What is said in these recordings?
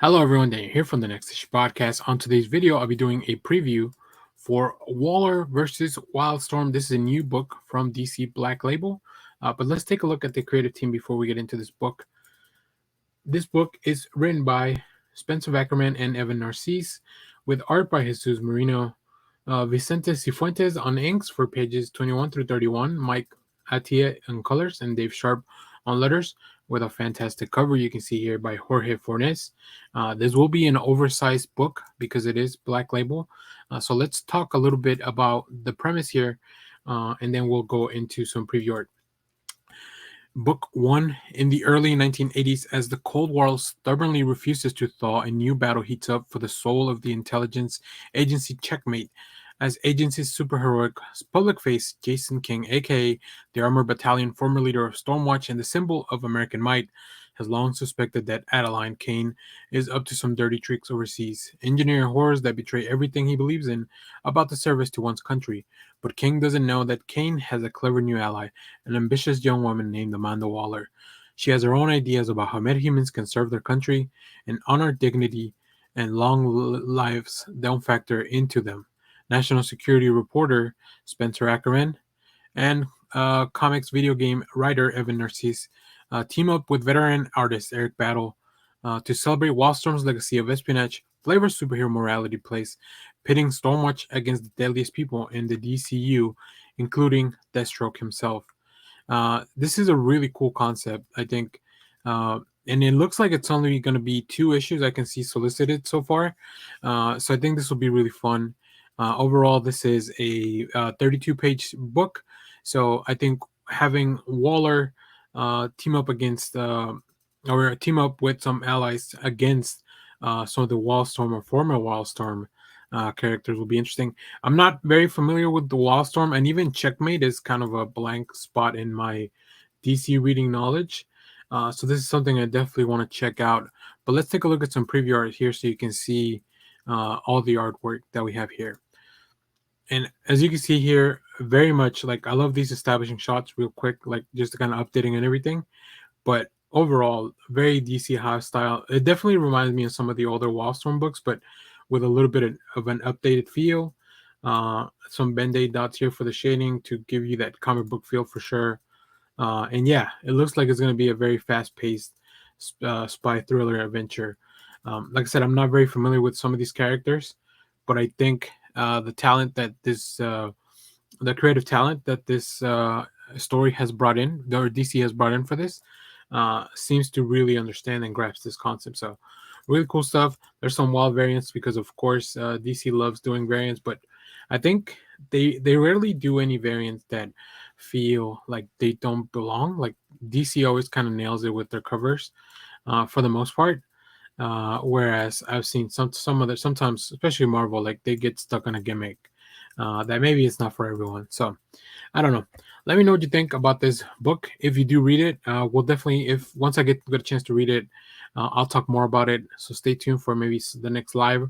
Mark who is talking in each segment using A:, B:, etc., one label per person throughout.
A: Hello everyone, Daniel here from the Next Issue Podcast. On today's video, I'll be doing a preview for Waller versus Wildstorm. This is a new book from DC Black Label, but let's take a look at the creative team before we get into this book. This book is written by Spencer Ackerman and Evan Narcisse, with art by Jesus Marino, Vicente Cifuentes on inks for pages 21 through 31, Mike Atia on colors, and Dave Sharp on letters, with a fantastic cover you can see here by Jorge Fornes. This will be an oversized book because it is Black Label. So let's talk a little bit about the premise here, and then we'll go into some preview art. Book 1. In the early 1980s, as the Cold War stubbornly refuses to thaw, a new battle heats up for the soul of the intelligence agency Checkmate, as agency's superheroic public face Jason King, aka the Armored Battalion, former leader of Stormwatch and the symbol of American might, has long suspected that Adeline Kane is up to some dirty tricks overseas, engineering horrors that betray everything he believes in about the service to one's country. But King doesn't know that Kane has a clever new ally, an ambitious young woman named Amanda Waller. She has her own ideas about how metahumans can serve their country, and honor, dignity, and long lives don't factor into them. National security reporter Spencer Ackerman and comics video game writer Evan Narcisse team up with veteran artist Eric Battle to celebrate Wildstorm's legacy of espionage-flavored superhero morality plays, pitting Stormwatch against the deadliest people in the DCU, including Deathstroke himself. This is a really cool concept, I think. And it looks like it's only going to be 2 issues I can see solicited so far. So I think this will be really fun. Overall, this is a 32-page book. So I think having Waller team up against or team up with some allies against some of the Wildstorm or former Wildstorm characters will be interesting. I'm not very familiar with the Wildstorm, and even Checkmate is kind of a blank spot in my DC reading knowledge. So this is something I definitely want to check out. But let's take a look at some preview art here so you can see all the artwork that we have here. And as you can see here, very much like I love these establishing shots real quick, like just kind of updating and everything. But overall, very DC Hive style. It definitely reminds me of some of the older Wildstorm books, but with a little bit of an updated feel. Some Band-Aid dots here for the shading to give you that comic book feel for sure. And yeah, it looks like it's going to be a very fast-paced spy thriller adventure. Like I said, I'm not very familiar with some of these characters, but I think the talent that this, the creative talent that this story has brought in, or DC has brought in for this, seems to really understand and grasp this concept. So really cool stuff. There's some wild variants because, of course, DC loves doing variants, but I think they rarely do any variants that feel like they don't belong. Like DC always kind of nails it with their covers for the most part. Whereas I've seen some other, sometimes, especially Marvel, like they get stuck on a gimmick that maybe it's not for everyone. So I don't know. Let me know what you think about this book. If you do read it, we'll definitely, if once I get a chance to read it, I'll talk more about it. So stay tuned for maybe the next live.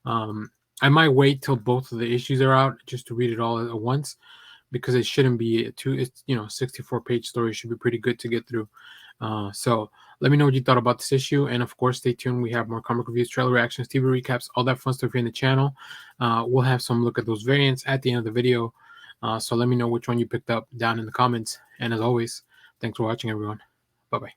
A: I might wait till both of the issues are out just to read it all at once, because it shouldn't be it's 64-page story. Should be pretty good to get through. So let me know what you thought about this issue, and of course stay tuned. We have more comic reviews, trailer reactions, TV recaps, all that fun stuff here in the channel. We'll have some look at those variants at the end of the video. So let me know which one you picked up down in the comments, and as always, thanks for watching, everyone. Bye bye.